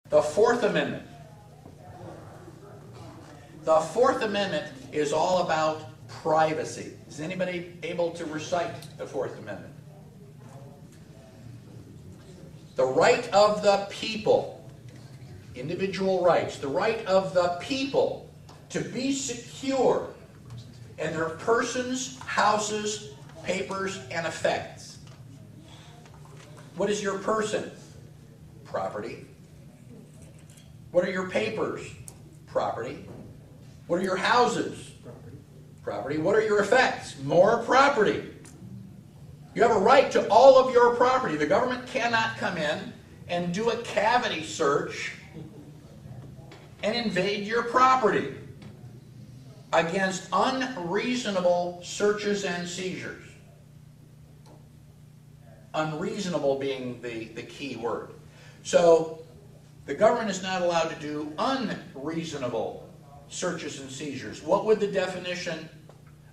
The Fourth Amendment. The Fourth Amendment is all about privacy. Is anybody able to recite the Fourth Amendment? The right of the people, individual rights, the right of the people to be secure in their persons, houses, papers, and effects. What is your person? Property. What are your papers? Property. What are your houses? Property. What are your effects? More property. You have a right to all of your property. The government cannot come in and do a cavity search and invade your property against unreasonable searches and seizures. Unreasonable being the key word. So the government is not allowed to do unreasonable searches and seizures. What would the definition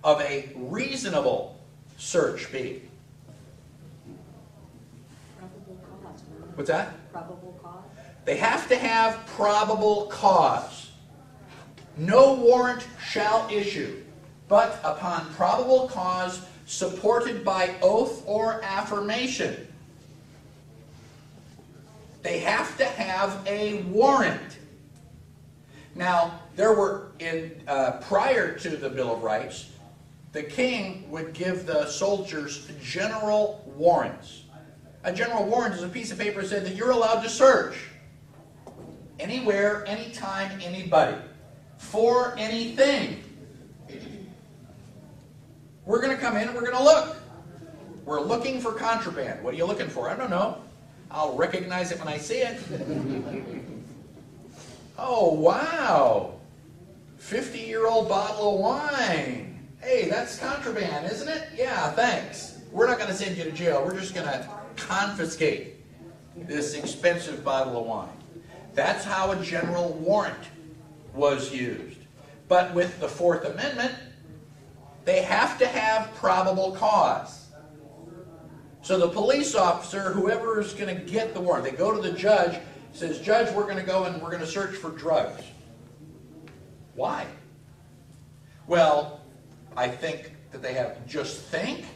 of a reasonable search be? Probable cause. What's that? Probable cause. They have to have probable cause. No warrant shall issue, but upon probable cause supported by oath or affirmation. They have to have a warrant. Now, there were, prior to the Bill of Rights, the king would give the soldiers general warrants. A general warrant is a piece of paper that said that you're allowed to search anywhere, anytime, anybody, for anything. We're going to come in and we're going to look. We're looking for contraband. What are you looking for? I don't know. I'll recognize it when I see it. Oh, wow. 50-year-old bottle of wine. Hey, that's contraband, isn't it? Yeah, thanks. We're not going to send you to jail. We're just going to confiscate this expensive bottle of wine. That's how a general warrant was used. But with the Fourth Amendment, they have to have probable cause. So the police officer, whoever is going to get the warrant, they go to the judge, says, Judge, we're going to go and we're going to search for drugs. Why? Well, I think that they have just think.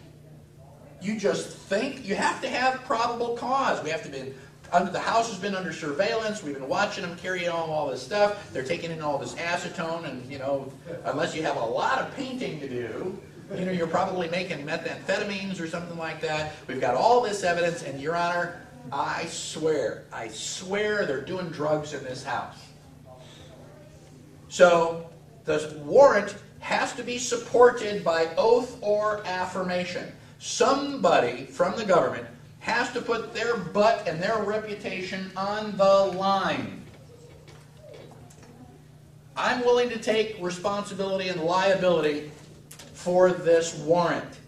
You just think. You have to have probable cause. We have to be the house has been under surveillance. We've been watching them carry on all this stuff. They're taking in all this acetone, and unless you have a lot of painting to do, you're probably making methamphetamines or something like that. We've got all this evidence, and Your Honor, I swear they're doing drugs in this house. So the warrant has to be supported by oath or affirmation. Somebody from the government has to put their butt and their reputation on the line. I'm willing to take responsibility and liability for this warrant.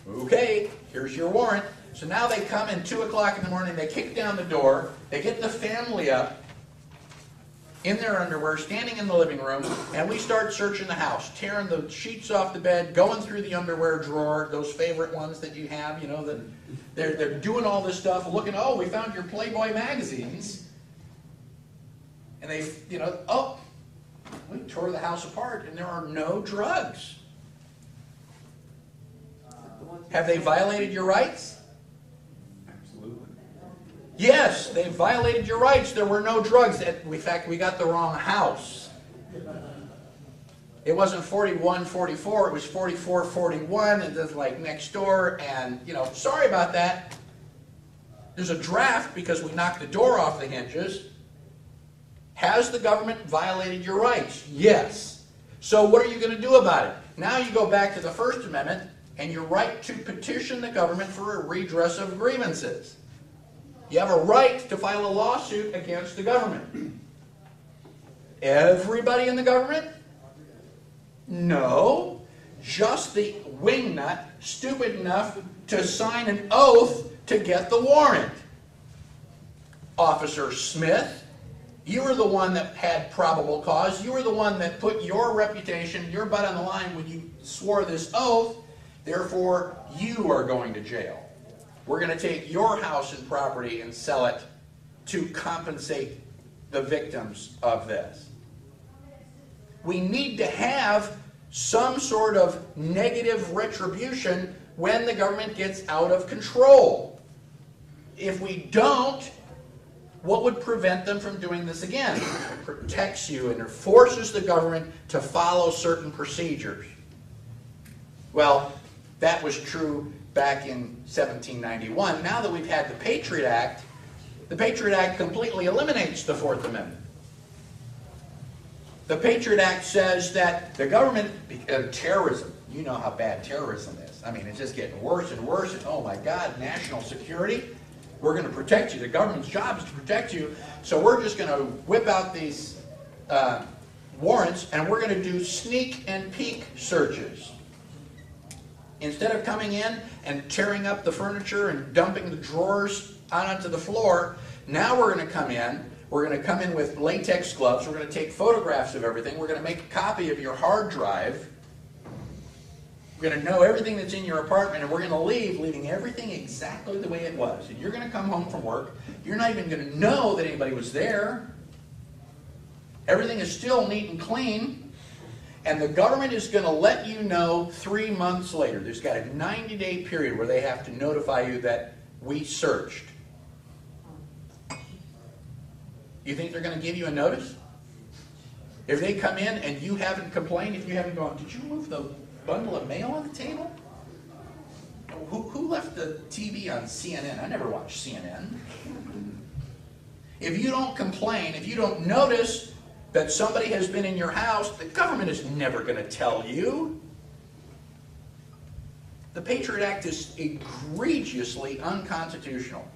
Okay, here's your warrant. So now they come in 2 o'clock in the morning, they kick down the door, they get the family up in their underwear, standing in the living room, and we start searching the house, tearing the sheets off the bed, going through the underwear drawer, those favorite ones that you have, that they're doing all this stuff, looking, oh, we found your Playboy magazines. And they, oh, we tore the house apart and there are no drugs. Have they violated your rights? Yes, they violated your rights. There were no drugs. In fact, we got the wrong house. It wasn't 4144, it was 4441, and it's like next door, and, sorry about that. There's a draft because we knocked the door off the hinges. Has the government violated your rights? Yes. So what are you going to do about it? Now you go back to the First Amendment and your right to petition the government for a redress of grievances. You have a right to file a lawsuit against the government. Everybody in the government? No. Just the wingnut stupid enough to sign an oath to get the warrant. Officer Smith, you were the one that had probable cause. You were the one that put your reputation, your butt on the line when you swore this oath. Therefore, you are going to jail. We're going to take your house and property and sell it to compensate the victims of this. We need to have some sort of negative retribution when the government gets out of control. If we don't, what would prevent them from doing this again? It protects you and it forces the government to follow certain procedures. Well, that was true back in 1791. Now that we've had the Patriot Act completely eliminates the Fourth Amendment. The Patriot Act says that the government, terrorism, you know how bad terrorism is. I mean, it's just getting worse and worse. And oh my God, national security. We're going to protect you. The government's job is to protect you. So we're just going to whip out these warrants and we're going to do sneak and peek searches. Instead of coming in and tearing up the furniture and dumping the drawers out onto the floor, now we're going to come in. We're going to come in with latex gloves. We're going to take photographs of everything. We're going to make a copy of your hard drive. We're going to know everything that's in your apartment, and we're going to leave, leaving everything exactly the way it was. And you're going to come home from work. You're not even going to know that anybody was there. Everything is still neat and clean. And the government is going to let you know 3 months later. There's got a 90-day period where they have to notify you that we searched. You think they're going to give you a notice? If they come in and you haven't complained, if you haven't gone, did you move the bundle of mail on the table? Who left the TV on CNN? I never watched CNN. If you don't complain, if you don't notice that somebody has been in your house, the government is never going to tell you. The Patriot Act is egregiously unconstitutional.